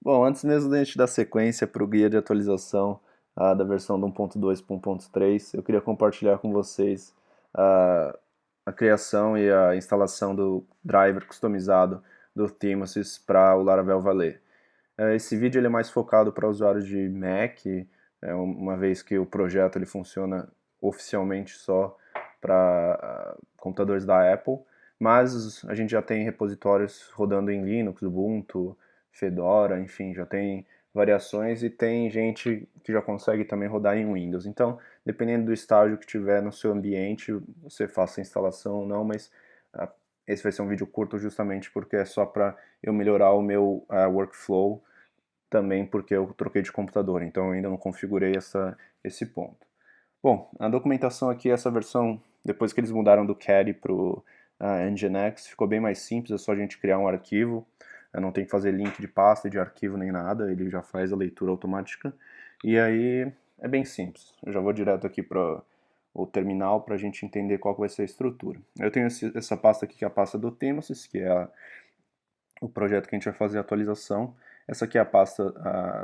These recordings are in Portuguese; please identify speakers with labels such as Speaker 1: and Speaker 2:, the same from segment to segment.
Speaker 1: Bom, antes mesmo da gente dar sequência para o guia de atualização da versão do 1.2 para 1.3, eu queria compartilhar com vocês ah, a criação e a instalação do driver customizado do Themosys para o Laravel Valet. Esse vídeo ele é mais focado para usuários de Mac, uma vez que o projeto ele funciona oficialmente só para computadores da Apple, mas a gente já tem repositórios rodando em Linux, Ubuntu, Fedora, enfim, já tem variações e tem gente que já consegue também rodar em Windows. Então, dependendo do estágio que tiver no seu ambiente, você faça a instalação ou não, mas uh, esse vai ser um vídeo curto justamente porque é só para eu melhorar o meu workflow, também porque eu troquei de computador, então eu ainda não configurei esse ponto. Bom, a documentação aqui, essa versão, depois que eles mudaram do CAD para o Nginx, ficou bem mais simples, é só a gente criar um arquivo, não tem que fazer link de pasta, de arquivo nem nada, ele já faz a leitura automática, e aí é bem simples. Eu já vou direto aqui para o terminal para a gente entender qual vai ser a estrutura. Eu tenho essa pasta aqui que é a pasta do Themosys, que é o projeto que a gente vai fazer a atualização. Essa aqui é a pasta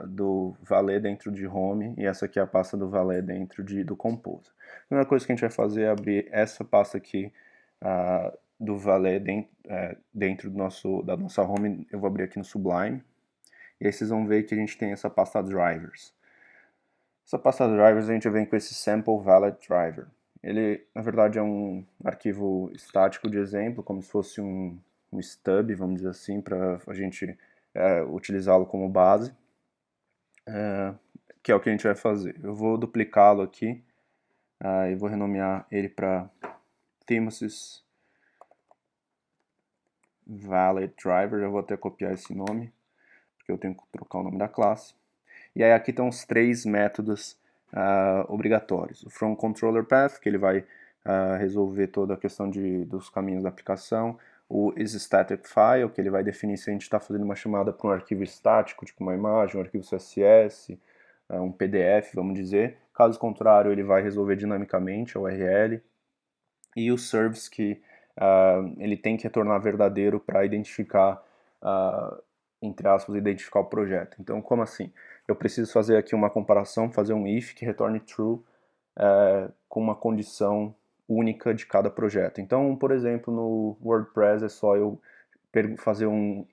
Speaker 1: do Valet dentro de Home e essa aqui é a pasta do Valet dentro do Composer. A primeira coisa que a gente vai fazer é abrir essa pasta aqui do Valet dentro da nossa Home. Eu vou abrir aqui no Sublime e aí vocês vão ver que a gente tem essa pasta Drivers. Essa pasta Drivers a gente vem com esse Sample Valet Driver. Ele, na verdade, é um arquivo estático de exemplo, como se fosse um stub, vamos dizer assim, para a gente utilizá-lo como base, que é o que a gente vai fazer. Eu vou duplicá-lo aqui e vou renomear ele para Themosys Valet Driver. Eu vou até copiar esse nome, porque eu tenho que trocar o nome da classe. E aí aqui estão os três métodos obrigatórios. O From Controller Path, que ele vai resolver toda a questão dos caminhos da aplicação. O isStaticFile, que ele vai definir se a gente está fazendo uma chamada para um arquivo estático, tipo uma imagem, um arquivo CSS, um PDF, vamos dizer. Caso contrário, ele vai resolver dinamicamente a URL. E o service, que ele tem que retornar verdadeiro para identificar, entre aspas, identificar o projeto. Então, como assim? Eu preciso fazer aqui uma comparação, fazer um if que retorne true com uma condição única de cada projeto. Então, por exemplo, no WordPress é só eu fazer um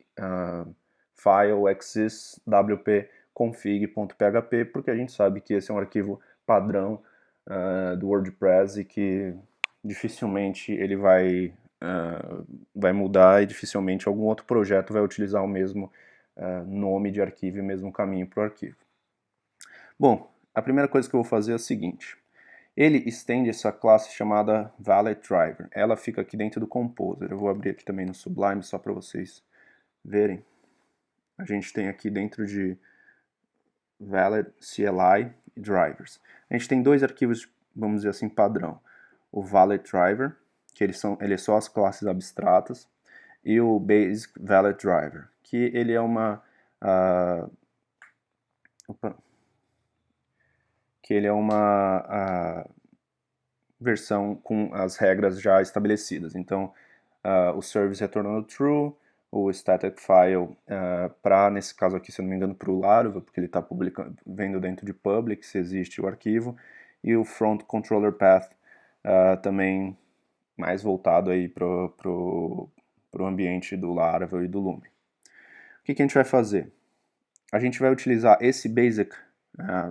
Speaker 1: file exist wp config.php, porque a gente sabe que esse é um arquivo padrão do WordPress e que dificilmente ele vai mudar e dificilmente algum outro projeto vai utilizar o mesmo nome de arquivo e o mesmo caminho para o arquivo. Bom, a primeira coisa que eu vou fazer é a seguinte. Ele estende essa classe chamada Valet Driver. Ela fica aqui dentro do Composer. Eu vou abrir aqui também no Sublime só para vocês verem. A gente tem aqui dentro de Valet, CLI e Drivers. A gente tem dois arquivos, vamos dizer assim, padrão. O Valet Driver, que ele é só as classes abstratas, e o Basic Valet Driver, que ele é uma versão com as regras já estabelecidas. Então, o service retornando true, o static file para, nesse caso aqui, se eu não me engano, para o Laravel, porque ele está vendo dentro de public se existe o arquivo, e o front controller path também mais voltado aí pro ambiente do Laravel e do Lume. O que a gente vai fazer? A gente vai utilizar esse basic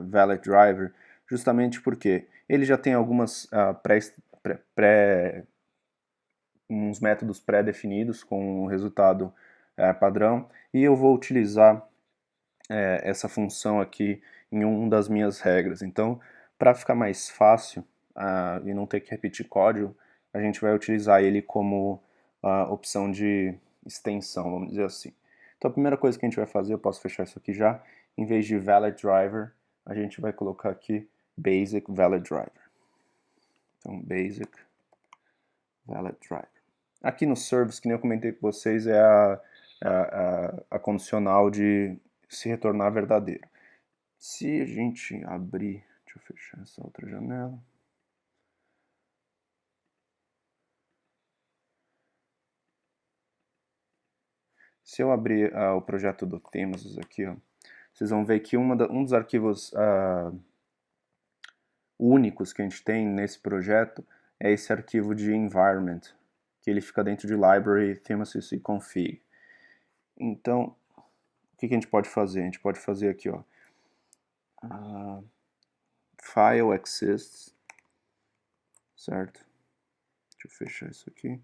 Speaker 1: valet driver justamente porque ele já tem algumas uns métodos pré-definidos com o resultado padrão, e eu vou utilizar essa função aqui em uma das minhas regras. Então, para ficar mais fácil e não ter que repetir código, a gente vai utilizar ele como opção de extensão, vamos dizer assim. Então, a primeira coisa que a gente vai fazer, eu posso fechar isso aqui já, em vez de valid driver, a gente vai colocar aqui basic valid driver. Então, basic valid driver. Aqui no service, que nem eu comentei com vocês, é a condicional de se retornar verdadeiro. Se a gente abrir, deixa eu fechar essa outra janela. se eu abrir o projeto do Themesis aqui, ó, vocês vão ver que um dos arquivos únicos que a gente tem nesse projeto é esse arquivo de environment, que ele fica dentro de library, themesis e config. Então, o que a gente pode fazer? A gente pode fazer aqui, ó, file exists, certo? Deixa eu fechar isso aqui.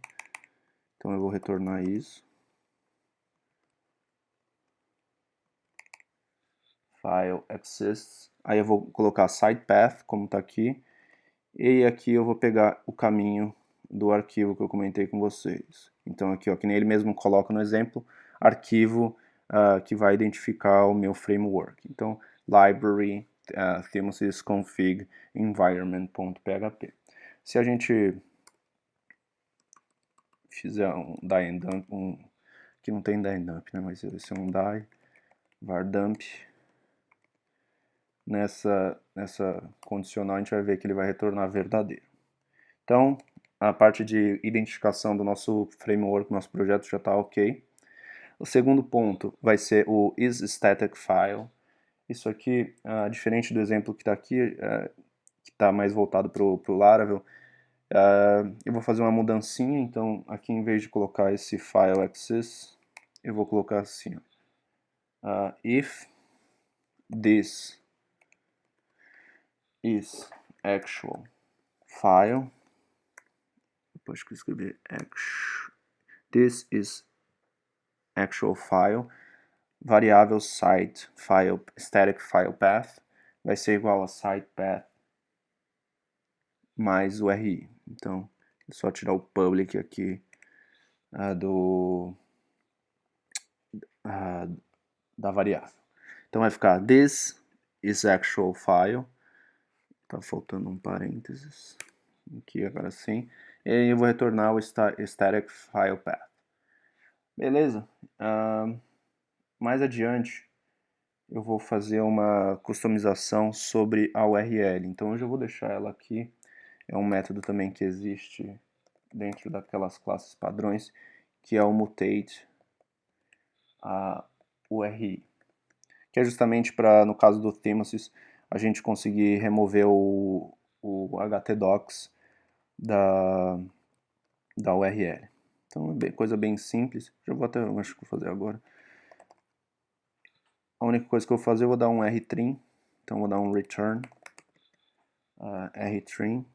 Speaker 1: Então eu vou retornar isso. File exists. Aí eu vou colocar site path, como está aqui. E aqui eu vou pegar o caminho do arquivo que eu comentei com vocês. Então aqui, ó, que nem ele mesmo coloca no exemplo, arquivo que vai identificar o meu framework. Então, library themesis config environment.php. Se a gente fizer um die dump, que não tem die dump, né, mas esse é um die var dump, nessa condicional a gente vai ver que ele vai retornar verdadeiro. Então, a parte de identificação do nosso framework, nosso projeto já está ok. O segundo ponto vai ser o isStaticFile. Isso aqui, diferente do exemplo que está aqui, que está mais voltado para o Laravel, eu vou fazer uma mudancinha. Então, aqui em vez de colocar esse file exists, eu vou colocar assim, if this is actual file, depois que eu escrever this is actual file, variável site file static file path vai ser igual a site path mais o RI. Então, é só tirar o public aqui da variável. Então vai ficar this is actual file. Tá faltando um parênteses aqui agora sim. E aí eu vou retornar o static file path. Beleza? Mais adiante eu vou fazer uma customização sobre a URL. Então eu já vou deixar ela aqui. É um método também que existe dentro daquelas classes padrões, que é o mutate a URI. Que é justamente para, no caso do Themesis, a gente conseguir remover o htdocs da URL. Então é coisa bem simples. Já vou até, acho que vou fazer agora. A única coisa que eu vou fazer, eu vou dar um rtrim. Então vou dar um return rtrim.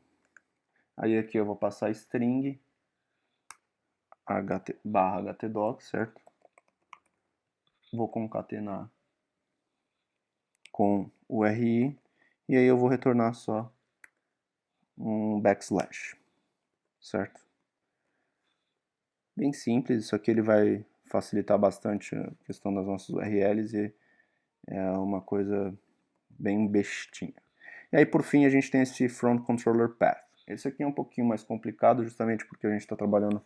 Speaker 1: Aí aqui eu vou passar string htdocs, certo? Vou concatenar com o RI e aí eu vou retornar só um backslash, certo? Bem simples, isso aqui ele vai facilitar bastante a questão das nossas URLs e é uma coisa bem bestinha. E aí por fim a gente tem esse front controller path. Esse aqui é um pouquinho mais complicado justamente porque a gente está trabalhando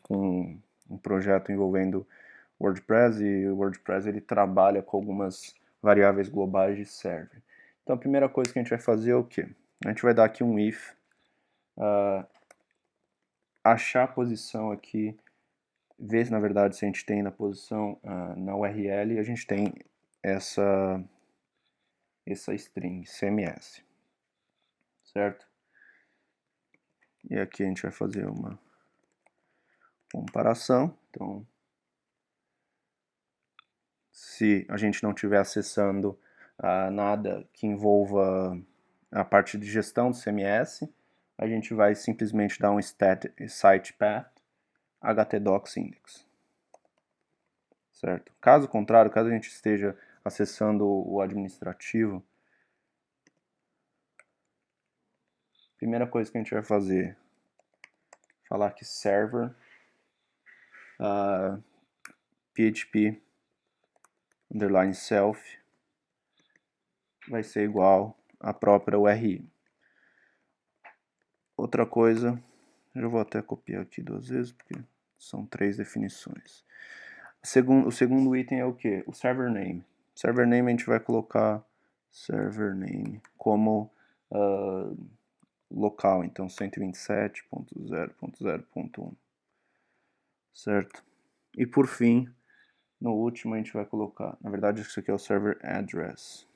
Speaker 1: com um projeto envolvendo WordPress e o WordPress ele trabalha com algumas variáveis globais de server. Então a primeira coisa que a gente vai fazer é o quê? A gente vai dar aqui um if, achar a posição aqui, ver se na verdade se a gente tem na posição na URL, a gente tem essa string CMS, certo? E aqui a gente vai fazer uma comparação. Então, se a gente não estiver acessando nada que envolva a parte de gestão do CMS, a gente vai simplesmente dar um site path htdocs index, certo? Caso contrário, caso a gente esteja acessando o administrativo, a primeira coisa que a gente vai fazer é falar que server php underline self vai ser igual à própria URI. Outra coisa, eu vou até copiar aqui duas vezes, porque são 3 definições. O segundo item é o que? O server name. Server name a gente vai colocar server name como local, então 127.0.0.1, certo? E por fim, No último a gente vai colocar, na verdade isso aqui é o server address.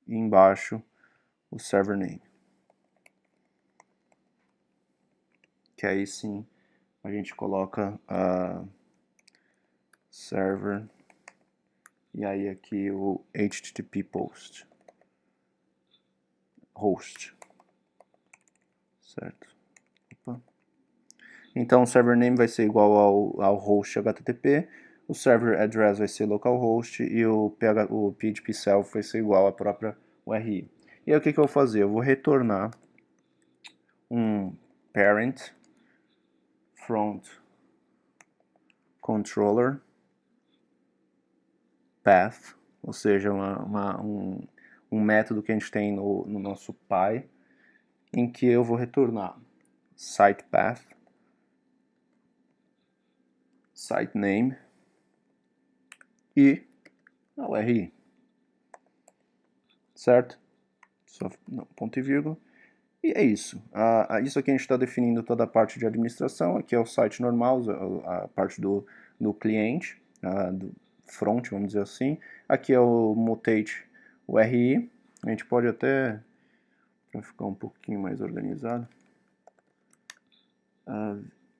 Speaker 1: E embaixo o server name. Que aí sim a gente coloca a server e aí aqui o HTTP post. Host. Certo. Opa. Então o server name vai ser igual ao host HTTP, o server address vai ser localhost e o PHP self vai ser igual à própria URI. E aí o que eu vou fazer? Eu vou retornar um parent front controller path, ou seja, um método que a gente tem no nosso PY, em que eu vou retornar site path, site name e a URI, certo? Só não, ponto e vírgula. E é isso. Isso aqui a gente está definindo toda a parte de administração. Aqui é o site normal, a parte do cliente, do front, vamos dizer assim. Aqui é o mutate URI. A gente pode até, para ficar um pouquinho mais organizado,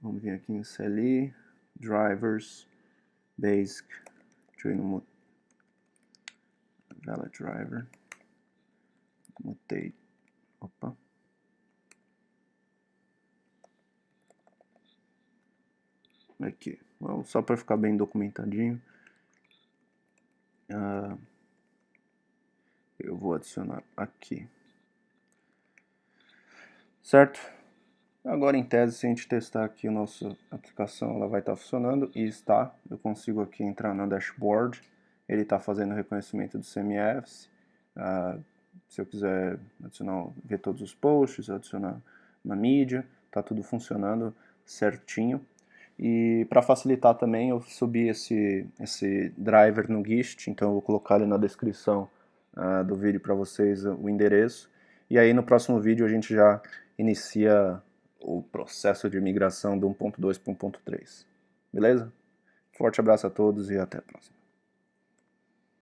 Speaker 1: vamos vir aqui em CLI, drivers, basic, deixa eu ir no valid driver, mutate, opa. Aqui, só para ficar bem documentadinho, eu vou adicionar aqui, certo? Agora em tese, se a gente testar aqui a nossa aplicação, ela vai estar funcionando e está. Eu consigo aqui entrar na dashboard, ele está fazendo o reconhecimento dos CMFs. Se eu quiser adicionar, ver todos os posts, adicionar na mídia, está tudo funcionando certinho. E para facilitar também, eu subi esse driver no Git, então eu vou colocar ali na descrição do vídeo para vocês o endereço. E aí no próximo vídeo a gente já inicia o processo de migração do 1.2 para 1.3. Beleza? Forte abraço a todos e até a próxima.